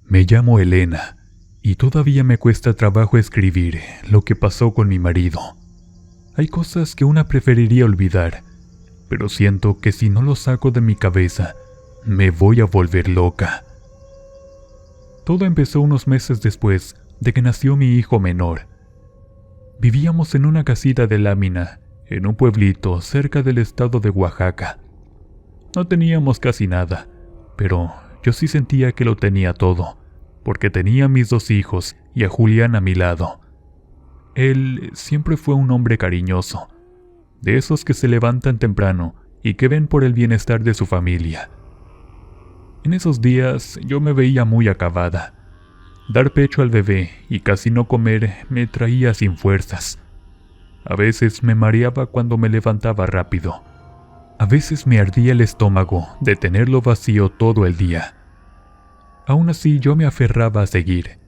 Me llamo Elena y todavía me cuesta trabajo escribir lo que pasó con mi marido. Hay cosas que una preferiría olvidar, pero siento que si no lo saco de mi cabeza, me voy a volver loca. Todo empezó unos meses después de que nació mi hijo menor. Vivíamos en una casita de lámina, en un pueblito cerca del estado de Oaxaca. No teníamos casi nada, pero yo sí sentía que lo tenía todo, porque tenía a mis 2 hijos y a Julián a mi lado. Él siempre fue un hombre cariñoso, de esos que se levantan temprano y que ven por el bienestar de su familia. En esos días yo me veía muy acabada. Dar pecho al bebé y casi no comer me traía sin fuerzas. A veces me mareaba cuando me levantaba rápido. A veces me ardía el estómago de tenerlo vacío todo el día. Aún así yo me aferraba a seguir,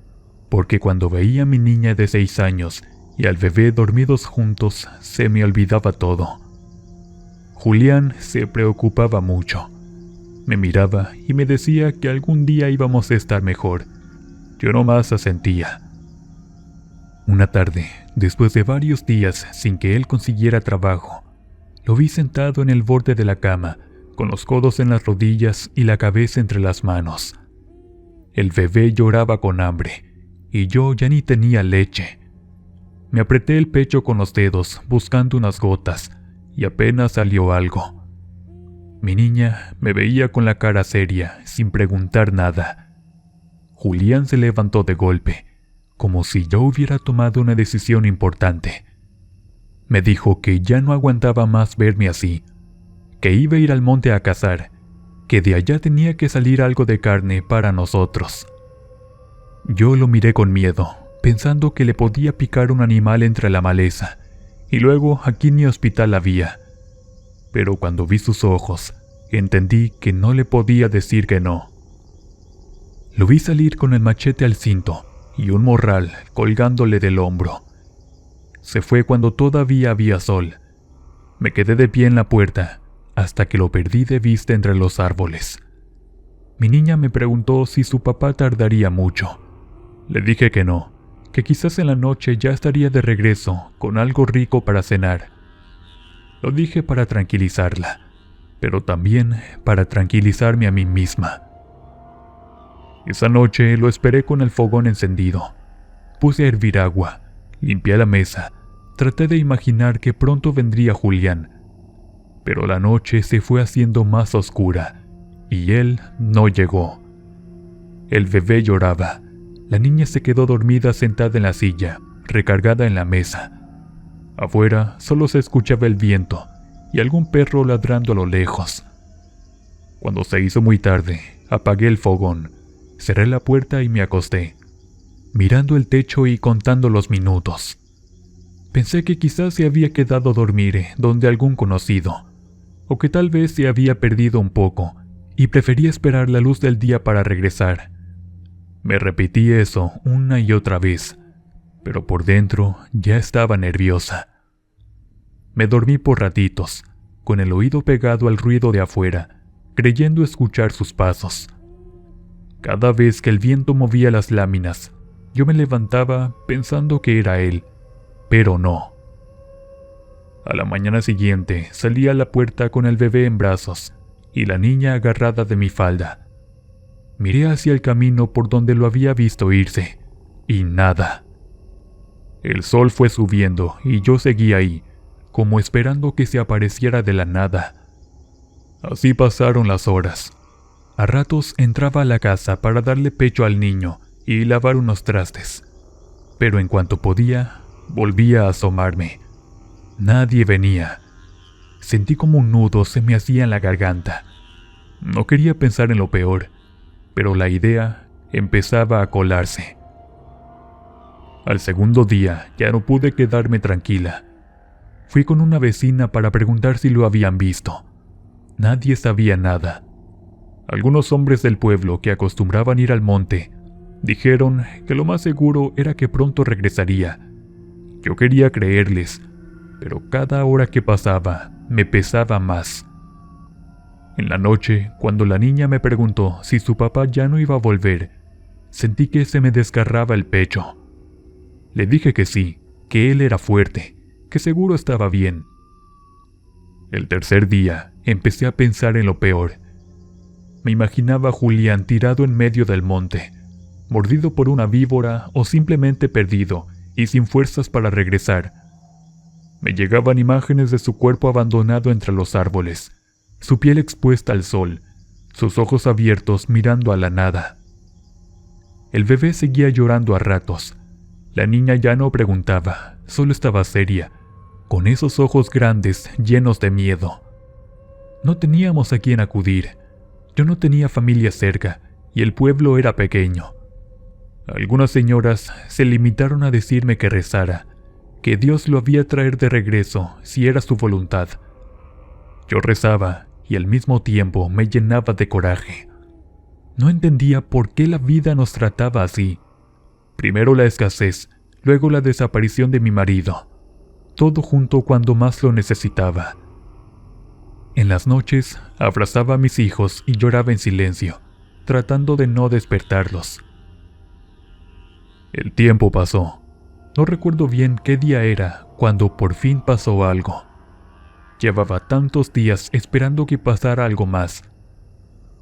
porque cuando veía a mi niña de 6 años y al bebé dormidos juntos, se me olvidaba todo. Julián se preocupaba mucho. Me miraba y me decía que algún día íbamos a estar mejor. Yo nomás asentía. Una tarde, después de varios días sin que él consiguiera trabajo, lo vi sentado en el borde de la cama, con los codos en las rodillas y la cabeza entre las manos. El bebé lloraba con hambre, y yo ya ni tenía leche. Me apreté el pecho con los dedos, buscando unas gotas, y apenas salió algo. Mi niña me veía con la cara seria, sin preguntar nada. Julián se levantó de golpe, como si yo hubiera tomado una decisión importante. Me dijo que ya no aguantaba más verme así, que iba a ir al monte a cazar, que de allá tenía que salir algo de carne para nosotros. Yo lo miré con miedo, pensando que le podía picar un animal entre la maleza, y luego aquí ni hospital había. Pero cuando vi sus ojos, entendí que no le podía decir que no. Lo vi salir con el machete al cinto y un morral colgándole del hombro. Se fue cuando todavía había sol. Me quedé de pie en la puerta hasta que lo perdí de vista entre los árboles. Mi niña me preguntó si su papá tardaría mucho. Le dije que no, que quizás en la noche ya estaría de regreso con algo rico para cenar. Lo dije para tranquilizarla, pero también para tranquilizarme a mí misma. Esa noche lo esperé con el fogón encendido. Puse a hervir agua, limpié la mesa, traté de imaginar que pronto vendría Julián. Pero la noche se fue haciendo más oscura, y él no llegó. El bebé lloraba. La niña se quedó dormida sentada en la silla, recargada en la mesa. Afuera solo se escuchaba el viento y algún perro ladrando a lo lejos. Cuando se hizo muy tarde, apagué el fogón, cerré la puerta y me acosté, mirando el techo y contando los minutos. Pensé que quizás se había quedado a dormir donde algún conocido, o que tal vez se había perdido un poco y prefería esperar la luz del día para regresar. Me repetí eso una y otra vez, pero por dentro ya estaba nerviosa. Me dormí por ratitos, con el oído pegado al ruido de afuera, creyendo escuchar sus pasos. Cada vez que el viento movía las láminas, yo me levantaba pensando que era él, pero no. A la mañana siguiente salí a la puerta con el bebé en brazos y la niña agarrada de mi falda. Miré hacia el camino por donde lo había visto irse, y nada. El sol fue subiendo y yo seguí ahí, como esperando que se apareciera de la nada. Así pasaron las horas. A ratos entraba a la casa para darle pecho al niño y lavar unos trastes, pero en cuanto podía, volvía a asomarme. Nadie venía. Sentí como un nudo se me hacía en la garganta. No quería pensar en lo peor, pero la idea empezaba a colarse. Al segundo día ya no pude quedarme tranquila. Fui con una vecina para preguntar si lo habían visto. Nadie sabía nada. Algunos hombres del pueblo que acostumbraban ir al monte dijeron que lo más seguro era que pronto regresaría. Yo quería creerles, pero cada hora que pasaba me pesaba más. En la noche, cuando la niña me preguntó si su papá ya no iba a volver, sentí que se me desgarraba el pecho. Le dije que sí, que él era fuerte, que seguro estaba bien. El tercer día empecé a pensar en lo peor. Me imaginaba a Julián tirado en medio del monte, mordido por una víbora o simplemente perdido y sin fuerzas para regresar. Me llegaban imágenes de su cuerpo abandonado entre los árboles, su piel expuesta al sol, sus ojos abiertos mirando a la nada. El bebé seguía llorando a ratos. La niña ya no preguntaba, solo estaba seria, con esos ojos grandes llenos de miedo. No teníamos a quién acudir. Yo no tenía familia cerca y el pueblo era pequeño. Algunas señoras se limitaron a decirme que rezara, que Dios lo había traer de regreso si era su voluntad. Yo rezaba y al mismo tiempo me llenaba de coraje. No entendía por qué la vida nos trataba así. Primero la escasez, luego la desaparición de mi marido. Todo junto cuando más lo necesitaba. En las noches abrazaba a mis hijos y lloraba en silencio, tratando de no despertarlos. El tiempo pasó. No recuerdo bien qué día era cuando por fin pasó algo. Llevaba tantos días esperando que pasara algo más.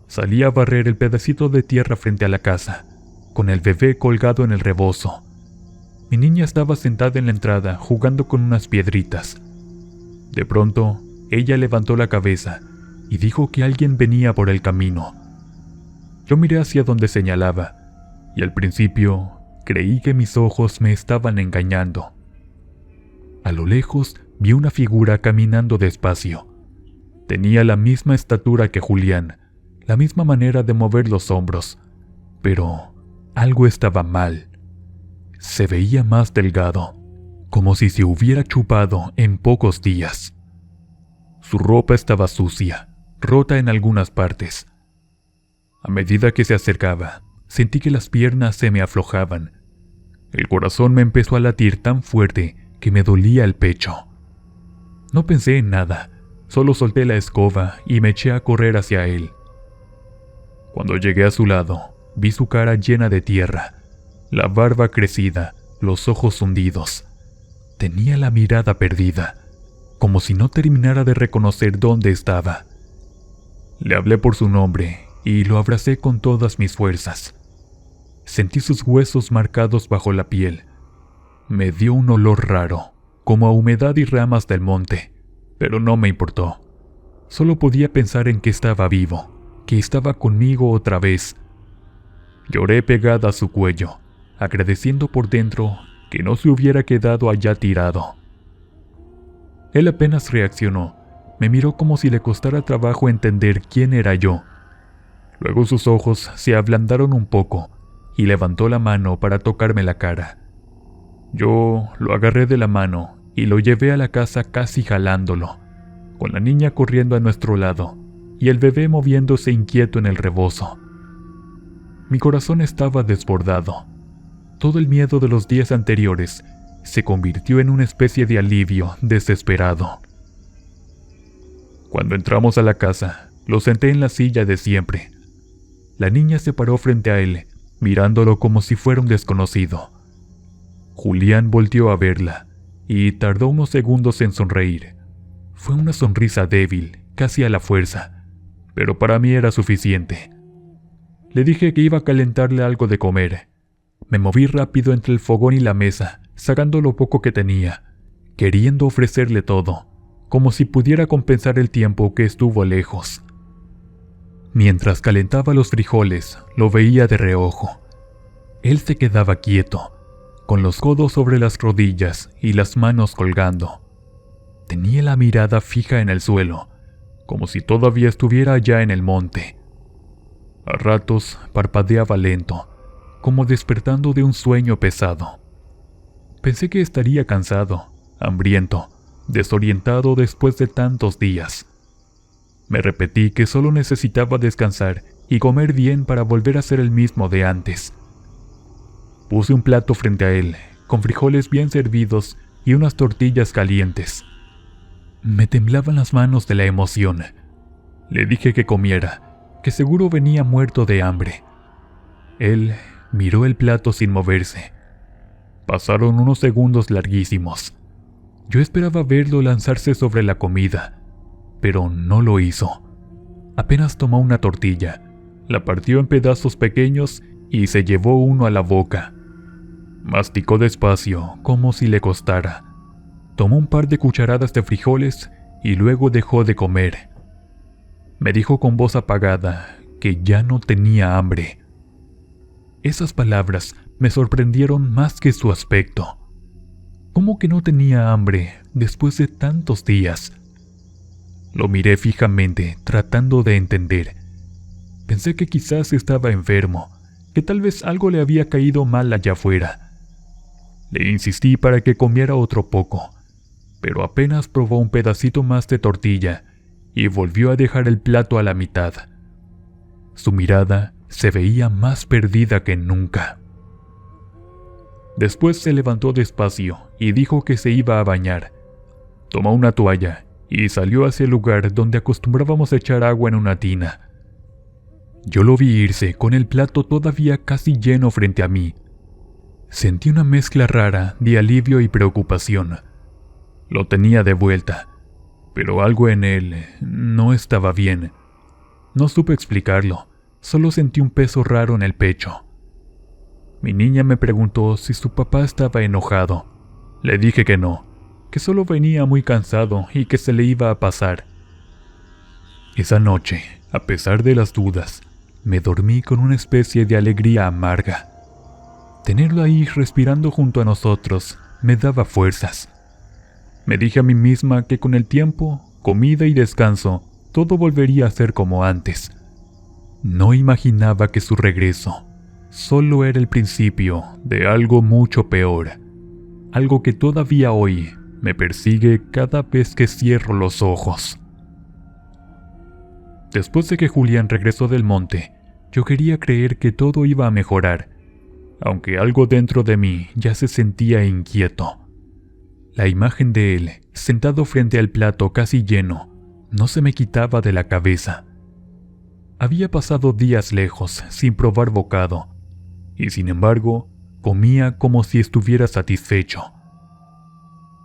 Salí a barrer el pedacito de tierra frente a la casa, con el bebé colgado en el rebozo. Mi niña estaba sentada en la entrada jugando con unas piedritas. De pronto, ella levantó la cabeza y dijo que alguien venía por el camino. Yo miré hacia donde señalaba, y al principio creí que mis ojos me estaban engañando. A lo lejos vi una figura caminando despacio. Tenía la misma estatura que Julián, la misma manera de mover los hombros, pero algo estaba mal. Se veía más delgado, como si se hubiera chupado en pocos días. Su ropa estaba sucia, rota en algunas partes. A medida que se acercaba, sentí que las piernas se me aflojaban. El corazón me empezó a latir tan fuerte que me dolía el pecho. No pensé en nada, solo solté la escoba y me eché a correr hacia él. Cuando llegué a su lado, vi su cara llena de tierra, la barba crecida, los ojos hundidos. Tenía la mirada perdida, como si no terminara de reconocer dónde estaba. Le hablé por su nombre y lo abracé con todas mis fuerzas. Sentí sus huesos marcados bajo la piel. Me dio un olor raro, como a humedad y ramas del monte, pero no me importó. Solo podía pensar en que estaba vivo, que estaba conmigo otra vez. Lloré pegada a su cuello, agradeciendo por dentro que no se hubiera quedado allá tirado. Él apenas reaccionó, me miró como si le costara trabajo entender quién era yo. Luego sus ojos se ablandaron un poco y levantó la mano para tocarme la cara. Yo lo agarré de la mano y lo llevé a la casa casi jalándolo, con la niña corriendo a nuestro lado y el bebé moviéndose inquieto en el rebozo. Mi corazón estaba desbordado. Todo el miedo de los días anteriores se convirtió en una especie de alivio desesperado. Cuando entramos a la casa, lo senté en la silla de siempre. La niña se paró frente a él, mirándolo como si fuera un desconocido. Julián volteó a verla y tardó unos segundos en sonreír. Fue una sonrisa débil, casi a la fuerza, pero para mí era suficiente. Le dije que iba a calentarle algo de comer. Me moví rápido entre el fogón y la mesa, sacando lo poco que tenía, queriendo ofrecerle todo, como si pudiera compensar el tiempo que estuvo lejos. Mientras calentaba los frijoles, lo veía de reojo. Él se quedaba quieto, con los codos sobre las rodillas y las manos colgando. Tenía la mirada fija en el suelo, como si todavía estuviera allá en el monte. A ratos parpadeaba lento, como despertando de un sueño pesado. Pensé que estaría cansado, hambriento, desorientado después de tantos días. Me repetí que solo necesitaba descansar y comer bien para volver a ser el mismo de antes. Puse un plato frente a él, con frijoles bien servidos y unas tortillas calientes. Me temblaban las manos de la emoción. Le dije que comiera, que seguro venía muerto de hambre. Él miró el plato sin moverse. Pasaron unos segundos larguísimos. Yo esperaba verlo lanzarse sobre la comida, pero no lo hizo. Apenas tomó una tortilla, la partió en pedazos pequeños y se llevó uno a la boca. Masticó despacio, como si le costara. Tomó un par de cucharadas de frijoles y luego dejó de comer. Me dijo con voz apagada que ya no tenía hambre. Esas palabras me sorprendieron más que su aspecto. ¿Cómo que no tenía hambre después de tantos días? Lo miré fijamente, tratando de entender. Pensé que quizás estaba enfermo, que tal vez algo le había caído mal allá afuera. Le insistí para que comiera otro poco, pero apenas probó un pedacito más de tortilla y volvió a dejar el plato a la mitad. Su mirada se veía más perdida que nunca. Después se levantó despacio y dijo que se iba a bañar. Tomó una toalla y salió hacia el lugar donde acostumbrábamos a echar agua en una tina. Yo lo vi irse con el plato todavía casi lleno frente a mí. Sentí una mezcla rara de alivio y preocupación. Lo tenía de vuelta, pero algo en él no estaba bien. No supe explicarlo, solo sentí un peso raro en el pecho. Mi niña me preguntó si su papá estaba enojado. Le dije que no, que solo venía muy cansado y que se le iba a pasar. Esa noche, a pesar de las dudas, me dormí con una especie de alegría amarga. Tenerlo ahí respirando junto a nosotros me daba fuerzas. Me dije a mí misma que con el tiempo, comida y descanso, todo volvería a ser como antes. No imaginaba que su regreso solo era el principio de algo mucho peor, algo que todavía hoy me persigue cada vez que cierro los ojos. Después de que Julián regresó del monte, yo quería creer que todo iba a mejorar, aunque algo dentro de mí ya se sentía inquieto. La imagen de él, sentado frente al plato casi lleno, no se me quitaba de la cabeza. Había pasado días lejos, sin probar bocado, y sin embargo, comía como si estuviera satisfecho.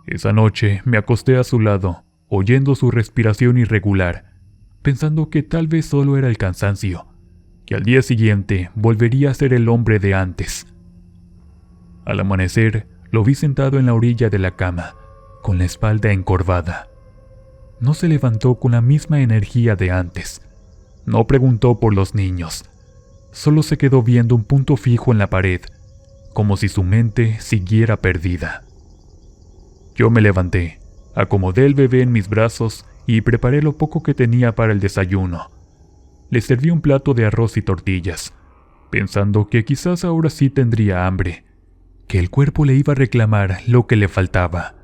Esa noche me acosté a su lado, oyendo su respiración irregular, pensando que tal vez solo era el cansancio, que al día siguiente volvería a ser el hombre de antes. Al amanecer, lo vi sentado en la orilla de la cama, con la espalda encorvada. No se levantó con la misma energía de antes. No preguntó por los niños. Solo se quedó viendo un punto fijo en la pared, como si su mente siguiera perdida. Yo me levanté, acomodé el bebé en mis brazos y preparé lo poco que tenía para el desayuno. Le serví un plato de arroz y tortillas, pensando que quizás ahora sí tendría hambre, que el cuerpo le iba a reclamar lo que le faltaba.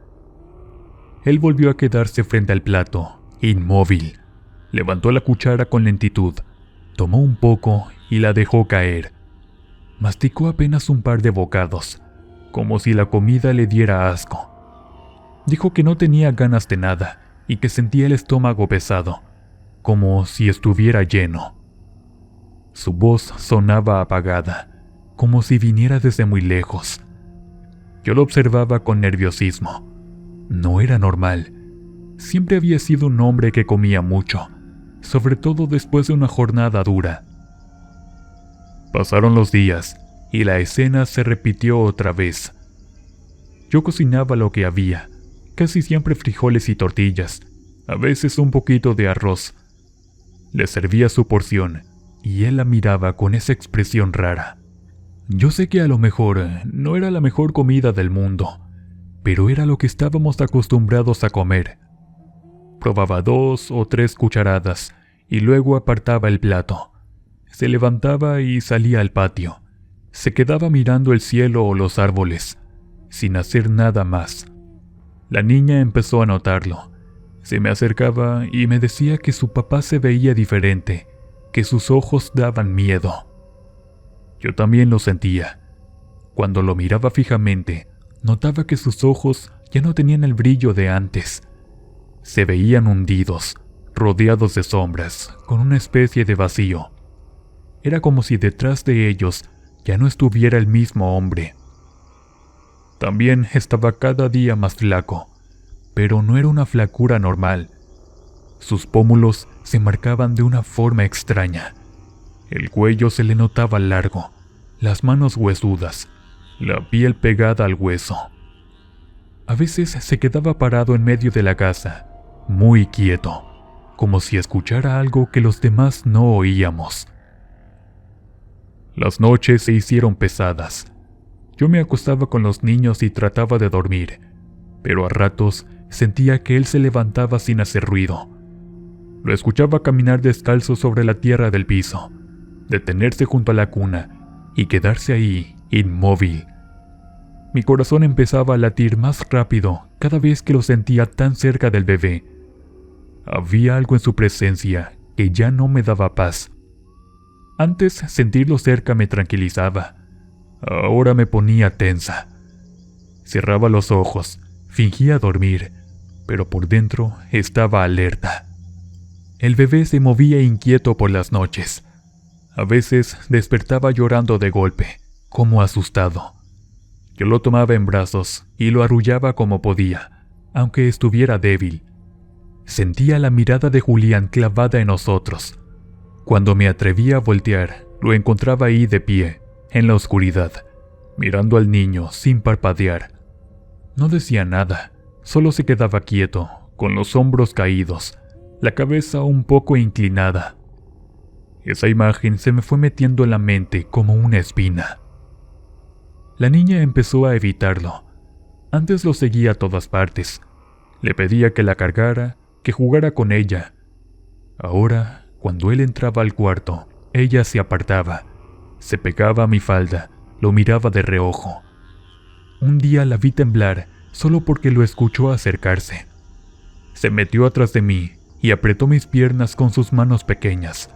Él volvió a quedarse frente al plato, inmóvil. Levantó la cuchara con lentitud, tomó un poco y la dejó caer. Masticó apenas un par de bocados, como si la comida le diera asco. Dijo que no tenía ganas de nada y que sentía el estómago pesado, como si estuviera lleno. Su voz sonaba apagada, como si viniera desde muy lejos. Yo lo observaba con nerviosismo. No era normal. Siempre había sido un hombre que comía mucho, sobre todo después de una jornada dura. Pasaron los días y la escena se repitió otra vez. Yo cocinaba lo que había, casi siempre frijoles y tortillas, a veces un poquito de arroz. Le servía su porción y él la miraba con esa expresión rara. Yo sé que a lo mejor no era la mejor comida del mundo, pero era lo que estábamos acostumbrados a comer. Probaba 2 o 3 cucharadas y luego apartaba el plato. Se levantaba y salía al patio. Se quedaba mirando el cielo o los árboles, sin hacer nada más. La niña empezó a notarlo. Se me acercaba y me decía que su papá se veía diferente, que sus ojos daban miedo. Yo también lo sentía. Cuando lo miraba fijamente, notaba que sus ojos ya no tenían el brillo de antes. Se veían hundidos, rodeados de sombras, con una especie de vacío. Era como si detrás de ellos ya no estuviera el mismo hombre. También estaba cada día más flaco, pero no era una flacura normal. Sus pómulos se marcaban de una forma extraña. El cuello se le notaba largo, las manos huesudas, la piel pegada al hueso. A veces se quedaba parado en medio de la casa, muy quieto, como si escuchara algo que los demás no oíamos. Las noches se hicieron pesadas. Yo me acostaba con los niños y trataba de dormir, pero a ratos sentía que él se levantaba sin hacer ruido. Lo escuchaba caminar descalzo sobre la tierra del piso, detenerse junto a la cuna y quedarse ahí, inmóvil. Mi corazón empezaba a latir más rápido cada vez que lo sentía tan cerca del bebé. Había algo en su presencia que ya no me daba paz. Antes sentirlo cerca me tranquilizaba. Ahora me ponía tensa. Cerraba los ojos, fingía dormir, pero por dentro estaba alerta. El bebé se movía inquieto por las noches. A veces despertaba llorando de golpe, como asustado. Yo lo tomaba en brazos y lo arrullaba como podía, aunque estuviera débil. Sentía la mirada de Julián clavada en nosotros. Cuando me atrevía a voltear, lo encontraba ahí de pie, en la oscuridad, mirando al niño sin parpadear. No decía nada, solo se quedaba quieto, con los hombros caídos, la cabeza un poco inclinada. Esa imagen se me fue metiendo en la mente como una espina. La niña empezó a evitarlo. Antes lo seguía a todas partes. Le pedía que la cargara, que jugara con ella. Ahora, cuando él entraba al cuarto, ella se apartaba. Se pegaba a mi falda, lo miraba de reojo. Un día la vi temblar solo porque lo escuchó acercarse. Se metió atrás de mí y apretó mis piernas con sus manos pequeñas.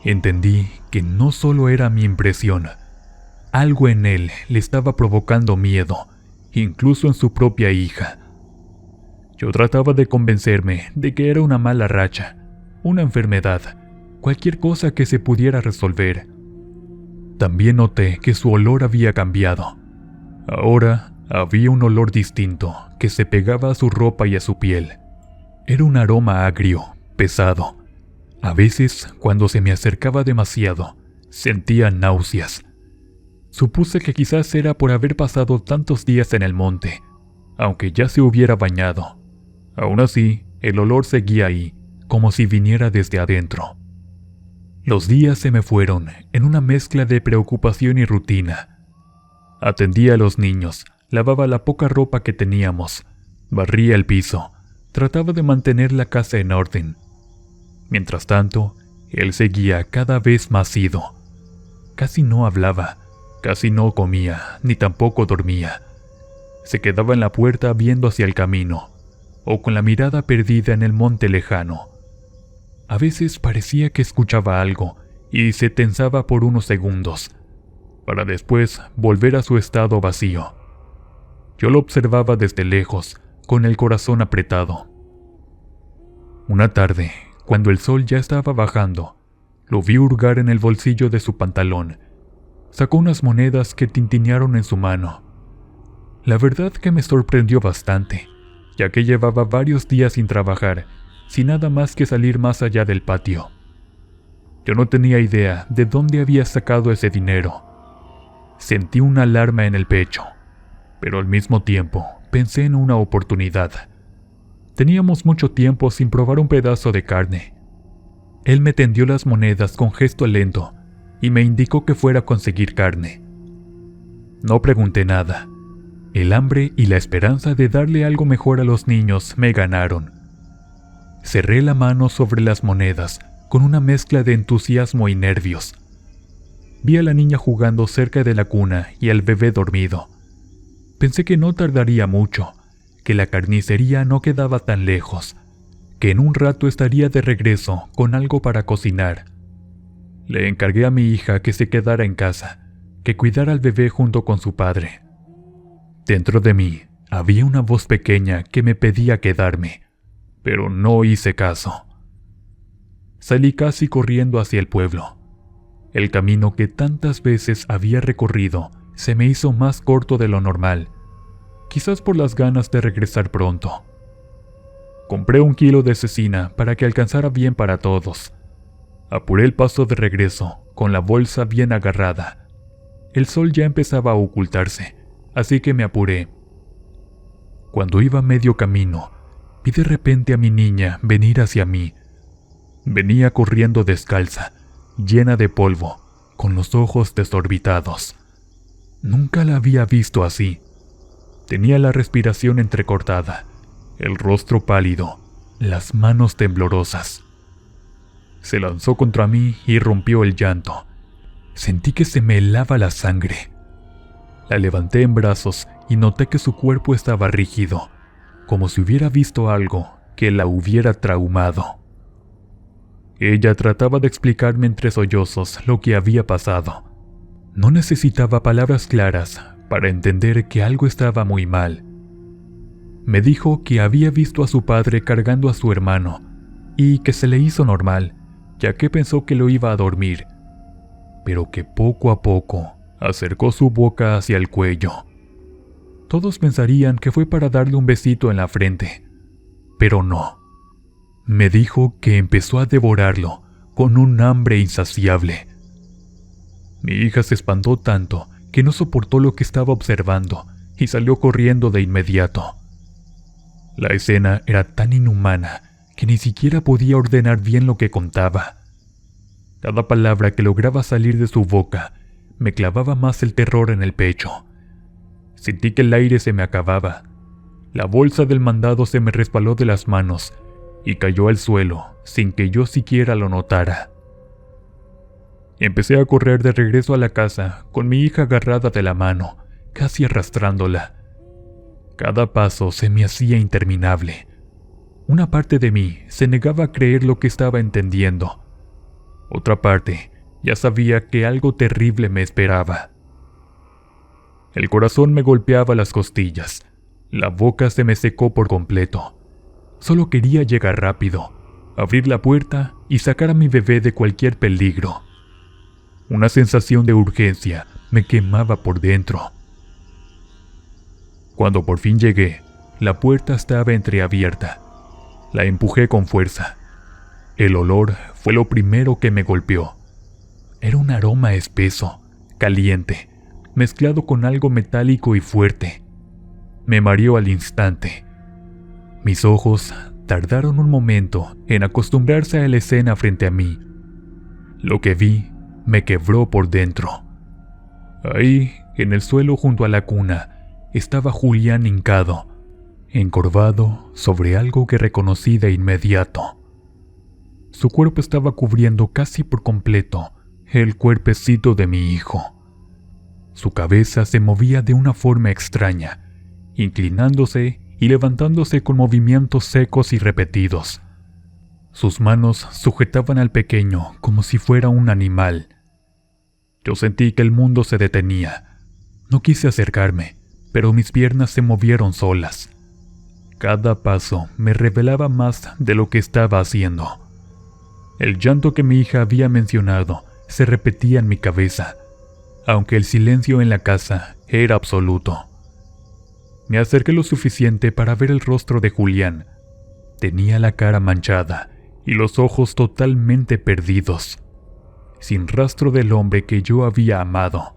Entendí que no solo era mi impresión. Algo en él le estaba provocando miedo, incluso en su propia hija. Yo trataba de convencerme de que era una mala racha, una enfermedad, cualquier cosa que se pudiera resolver. También noté que su olor había cambiado. Ahora había un olor distinto que se pegaba a su ropa y a su piel. Era un aroma agrio, pesado. A veces, cuando se me acercaba demasiado, sentía náuseas. Supuse que quizás era por haber pasado tantos días en el monte, aunque ya se hubiera bañado. Aún así, el olor seguía ahí, como si viniera desde adentro. Los días se me fueron en una mezcla de preocupación y rutina. Atendía a los niños, lavaba la poca ropa que teníamos, barría el piso, trataba de mantener la casa en orden. Mientras tanto, él seguía cada vez más ido. Casi no hablaba, casi no comía, ni tampoco dormía. Se quedaba en la puerta viendo hacia el camino, o con la mirada perdida en el monte lejano. A veces parecía que escuchaba algo y se tensaba por unos segundos, para después volver a su estado vacío. Yo lo observaba desde lejos, con el corazón apretado. Una tarde, cuando el sol ya estaba bajando, lo vi hurgar en el bolsillo de su pantalón. Sacó unas monedas que tintinearon en su mano. La verdad que me sorprendió bastante, ya que llevaba varios días sin trabajar, sin nada más que salir más allá del patio. Yo no tenía idea de dónde había sacado ese dinero. Sentí una alarma en el pecho, pero al mismo tiempo pensé en una oportunidad. Teníamos mucho tiempo sin probar un pedazo de carne. Él me tendió las monedas con gesto lento y me indicó que fuera a conseguir carne. No pregunté nada. El hambre y la esperanza de darle algo mejor a los niños me ganaron. Cerré la mano sobre las monedas con una mezcla de entusiasmo y nervios. Vi a la niña jugando cerca de la cuna y al bebé dormido. Pensé que no tardaría mucho, que la carnicería no quedaba tan lejos, que en un rato estaría de regreso con algo para cocinar. Le encargué a mi hija que se quedara en casa, que cuidara al bebé junto con su padre. Dentro de mí había una voz pequeña que me pedía quedarme, pero no hice caso. Salí casi corriendo hacia el pueblo. El camino que tantas veces había recorrido se me hizo más corto de lo normal, quizás por las ganas de regresar pronto. Compré 1 kilo de cecina para que alcanzara bien para todos. Apuré el paso de regreso, con la bolsa bien agarrada. El sol ya empezaba a ocultarse, así que me apuré. Cuando iba medio camino, vi de repente a mi niña venir hacia mí. Venía corriendo descalza, llena de polvo, con los ojos desorbitados. Nunca la había visto así. Tenía la respiración entrecortada, el rostro pálido, las manos temblorosas. Se lanzó contra mí y rompió el llanto. Sentí que se me helaba la sangre. La levanté en brazos y noté que su cuerpo estaba rígido, como si hubiera visto algo que la hubiera traumado. Ella trataba de explicarme entre sollozos lo que había pasado. No necesitaba palabras claras para entender que algo estaba muy mal. Me dijo que había visto a su padre cargando a su hermano y que se le hizo normal, ya que pensó que lo iba a dormir, pero que poco a poco acercó su boca hacia el cuello. Todos pensarían que fue para darle un besito en la frente, pero no. Me dijo que empezó a devorarlo con un hambre insaciable. Mi hija se espantó tanto que no soportó lo que estaba observando y salió corriendo de inmediato. La escena era tan inhumana que ni siquiera podía ordenar bien lo que contaba. Cada palabra que lograba salir de su boca me clavaba más el terror en el pecho. Sentí que el aire se me acababa. La bolsa del mandado se me resbaló de las manos y cayó al suelo sin que yo siquiera lo notara. Empecé a correr de regreso a la casa con mi hija agarrada de la mano, casi arrastrándola. Cada paso se me hacía interminable. Una parte de mí se negaba a creer lo que estaba entendiendo. Otra parte ya sabía que algo terrible me esperaba. El corazón me golpeaba las costillas. La boca se me secó por completo. Solo quería llegar rápido, abrir la puerta y sacar a mi bebé de cualquier peligro. Una sensación de urgencia me quemaba por dentro. Cuando por fin llegué, la puerta estaba entreabierta. La empujé con fuerza. El olor fue lo primero que me golpeó. Era un aroma espeso, caliente, mezclado con algo metálico y fuerte. Me mareó al instante. Mis ojos tardaron un momento en acostumbrarse a la escena frente a mí. Lo que vi me quebró por dentro. Ahí, en el suelo junto a la cuna, estaba Julián hincado, encorvado sobre algo que reconocí de inmediato. Su cuerpo estaba cubriendo casi por completo el cuerpecito de mi hijo. Su cabeza se movía de una forma extraña, inclinándose y levantándose con movimientos secos y repetidos. Sus manos sujetaban al pequeño como si fuera un animal. Yo sentí que el mundo se detenía. No quise acercarme, pero mis piernas se movieron solas. Cada paso me revelaba más de lo que estaba haciendo. El llanto que mi hija había mencionado se repetía en mi cabeza, aunque el silencio en la casa era absoluto. Me acerqué lo suficiente para ver el rostro de Julián. Tenía la cara manchada y los ojos totalmente perdidos, sin rastro del hombre que yo había amado.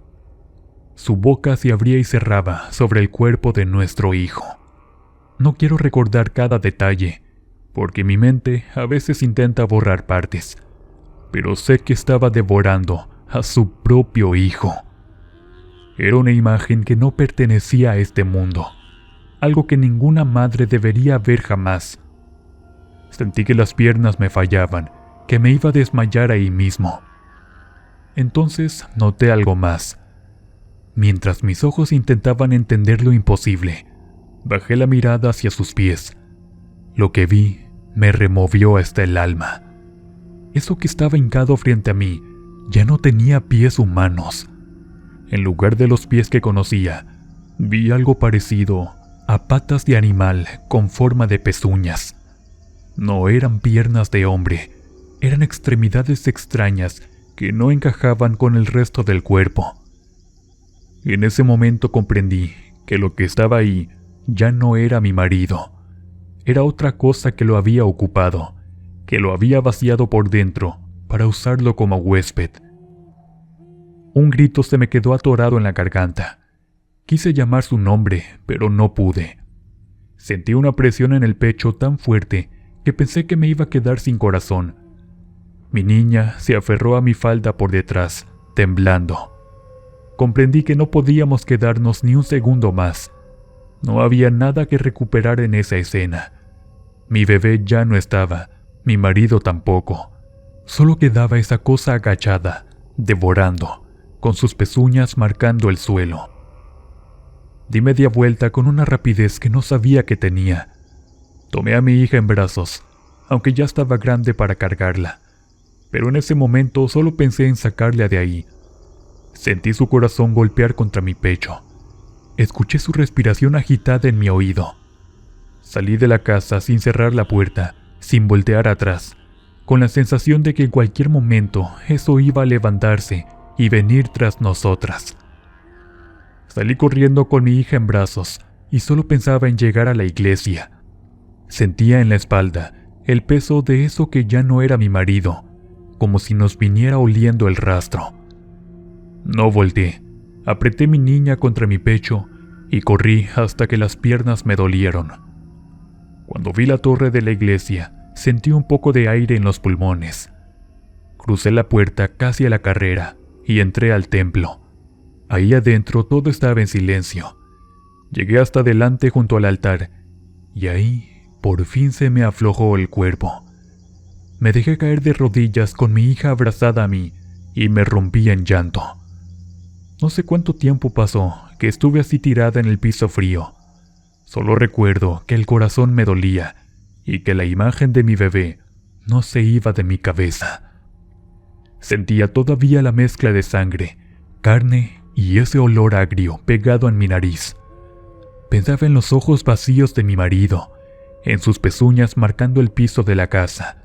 Su boca se abría y cerraba sobre el cuerpo de nuestro hijo. No quiero recordar cada detalle, porque mi mente a veces intenta borrar partes, pero sé que estaba devorando a su propio hijo. Era una imagen que no pertenecía a este mundo, algo que ninguna madre debería ver jamás. Sentí que las piernas me fallaban, que me iba a desmayar ahí mismo. Entonces noté algo más. Mientras mis ojos intentaban entender lo imposible, bajé la mirada hacia sus pies. Lo que vi me removió hasta el alma. Eso que estaba hincado frente a mí ya no tenía pies humanos. En lugar de los pies que conocía, vi algo parecido a patas de animal con forma de pezuñas. No eran piernas de hombre, eran extremidades extrañas que no encajaban con el resto del cuerpo. En ese momento comprendí que lo que estaba ahí ya no era mi marido. Era otra cosa que lo había ocupado, que lo había vaciado por dentro para usarlo como huésped. Un grito se me quedó atorado en la garganta. Quise llamar su nombre, pero no pude. Sentí una presión en el pecho tan fuerte que pensé que me iba a quedar sin corazón. Mi niña se aferró a mi falda por detrás, temblando. Comprendí que no podíamos quedarnos ni un segundo más. No había nada que recuperar en esa escena. Mi bebé ya no estaba, mi marido tampoco. Solo quedaba esa cosa agachada, devorando, con sus pezuñas marcando el suelo. Di media vuelta con una rapidez que no sabía que tenía. Tomé a mi hija en brazos, aunque ya estaba grande para cargarla. Pero en ese momento solo pensé en sacarla de ahí. Sentí su corazón golpear contra mi pecho. Escuché su respiración agitada en mi oído. Salí de la casa sin cerrar la puerta, sin voltear atrás, con la sensación de que en cualquier momento eso iba a levantarse y venir tras nosotras. Salí corriendo con mi hija en brazos y solo pensaba en llegar a la iglesia. Sentía en la espalda el peso de eso que ya no era mi marido, como si nos viniera oliendo el rastro. No volteé, apreté mi niña contra mi pecho y corrí hasta que las piernas me dolieron. Cuando vi la torre de la iglesia, sentí un poco de aire en los pulmones. Crucé la puerta casi a la carrera y entré al templo. Ahí adentro todo estaba en silencio. Llegué hasta delante junto al altar y ahí por fin se me aflojó el cuerpo. Me dejé caer de rodillas con mi hija abrazada a mí y me rompí en llanto. No sé cuánto tiempo pasó que estuve así tirada en el piso frío. Solo recuerdo que el corazón me dolía y que la imagen de mi bebé no se iba de mi cabeza. Sentía todavía la mezcla de sangre, carne y ese olor agrio pegado en mi nariz. Pensaba en los ojos vacíos de mi marido, en sus pezuñas marcando el piso de la casa.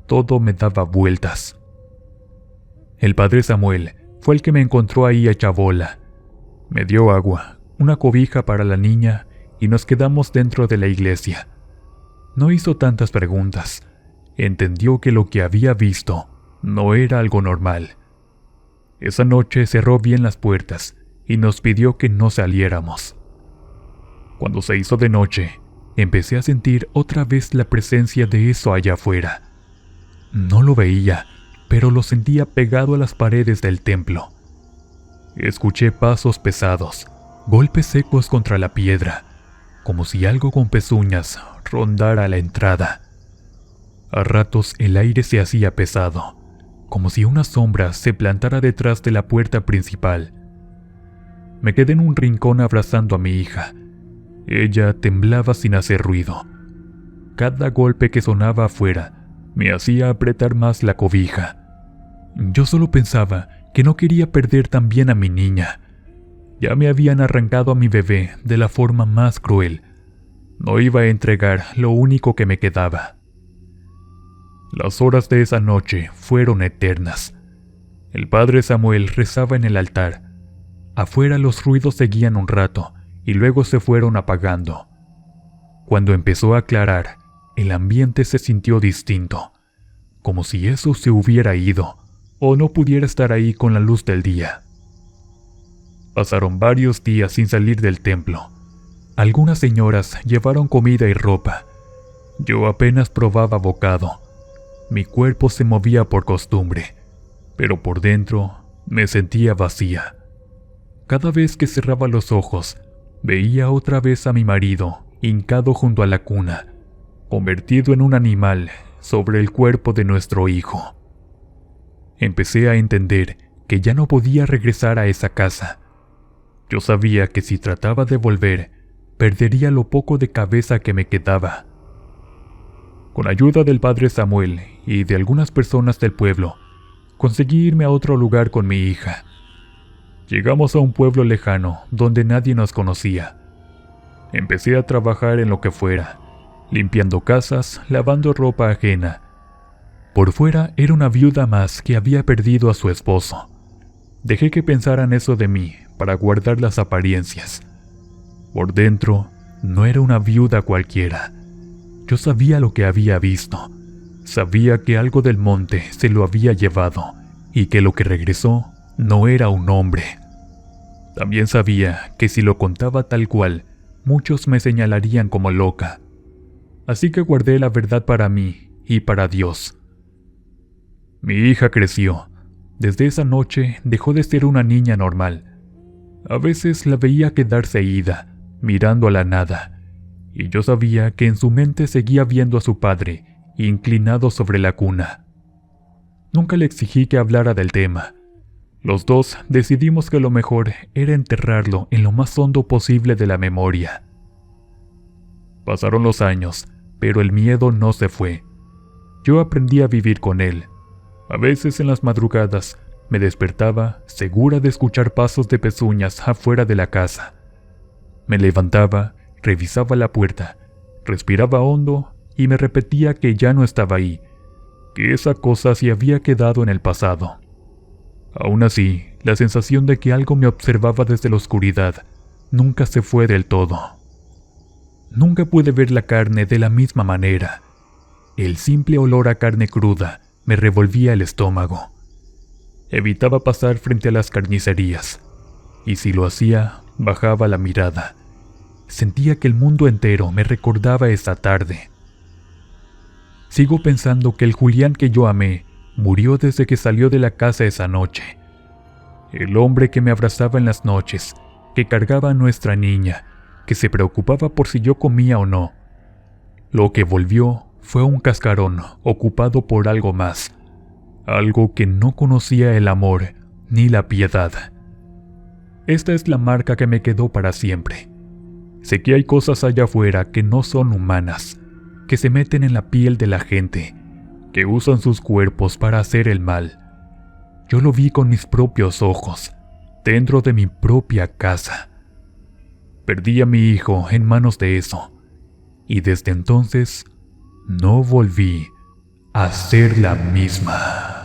Todo me daba vueltas. El padre Samuel fue el que me encontró ahí hecha bola. Me dio agua, una cobija para la niña y nos quedamos dentro de la iglesia. No hizo tantas preguntas. Entendió que lo que había visto no era algo normal. Esa noche cerró bien las puertas y nos pidió que no saliéramos. Cuando se hizo de noche, empecé a sentir otra vez la presencia de eso allá afuera. No lo veía, pero lo sentía pegado a las paredes del templo. Escuché pasos pesados, golpes secos contra la piedra, como si algo con pezuñas rondara la entrada. A ratos el aire se hacía pesado, como si una sombra se plantara detrás de la puerta principal. Me quedé en un rincón abrazando a mi hija. Ella temblaba sin hacer ruido. Cada golpe que sonaba afuera me hacía apretar más la cobija. Yo solo pensaba que no quería perder también a mi niña. Ya me habían arrancado a mi bebé de la forma más cruel. No iba a entregar lo único que me quedaba. Las horas de esa noche fueron eternas. El padre Samuel rezaba en el altar. Afuera los ruidos seguían un rato y luego se fueron apagando. Cuando empezó a aclarar, el ambiente se sintió distinto, como si eso se hubiera ido o no pudiera estar ahí con la luz del día. Pasaron varios días sin salir del templo. Algunas señoras llevaron comida y ropa. Yo apenas probaba bocado. Mi cuerpo se movía por costumbre, pero por dentro me sentía vacía. Cada vez que cerraba los ojos, veía otra vez a mi marido hincado junto a la cuna, convertido en un animal sobre el cuerpo de nuestro hijo. Empecé a entender que ya no podía regresar a esa casa. Yo sabía que si trataba de volver, perdería lo poco de cabeza que me quedaba. Con ayuda del padre Samuel y de algunas personas del pueblo, conseguí irme a otro lugar con mi hija. Llegamos a un pueblo lejano donde nadie nos conocía. Empecé a trabajar en lo que fuera, limpiando casas, lavando ropa ajena. Por fuera era una viuda más que había perdido a su esposo. Dejé que pensaran eso de mí para guardar las apariencias. Por dentro, no era una viuda cualquiera. Yo sabía lo que había visto. Sabía que algo del monte se lo había llevado y que lo que regresó no era un hombre. También sabía que si lo contaba tal cual, muchos me señalarían como loca. Así que guardé la verdad para mí y para Dios. Mi hija creció. Desde esa noche dejó de ser una niña normal. A veces la veía quedarse ida, mirando a la nada, y yo sabía que en su mente seguía viendo a su padre, inclinado sobre la cuna. Nunca le exigí que hablara del tema. Los dos decidimos que lo mejor era enterrarlo en lo más hondo posible de la memoria. Pasaron los años, pero el miedo no se fue. Yo aprendí a vivir con él. A veces en las madrugadas me despertaba segura de escuchar pasos de pezuñas afuera de la casa. Me levantaba, revisaba la puerta, respiraba hondo y me repetía que ya no estaba ahí, que esa cosa se había quedado en el pasado. Aún así, la sensación de que algo me observaba desde la oscuridad nunca se fue del todo. Nunca pude ver la carne de la misma manera. El simple olor a carne cruda me revolvía el estómago. Evitaba pasar frente a las carnicerías, y si lo hacía, bajaba la mirada. Sentía que el mundo entero me recordaba esa tarde. Sigo pensando que el Julián que yo amé murió desde que salió de la casa esa noche. El hombre que me abrazaba en las noches, que cargaba a nuestra niña, que se preocupaba por si yo comía o no. Lo que volvió fue un cascarón ocupado por algo más, algo que no conocía el amor ni la piedad. Esta es la marca que me quedó para siempre. Sé que hay cosas allá afuera que no son humanas, que se meten en la piel de la gente, que usan sus cuerpos para hacer el mal. Yo lo vi con mis propios ojos, dentro de mi propia casa. Perdí a mi hijo en manos de eso, y desde entonces no volví a ser la misma.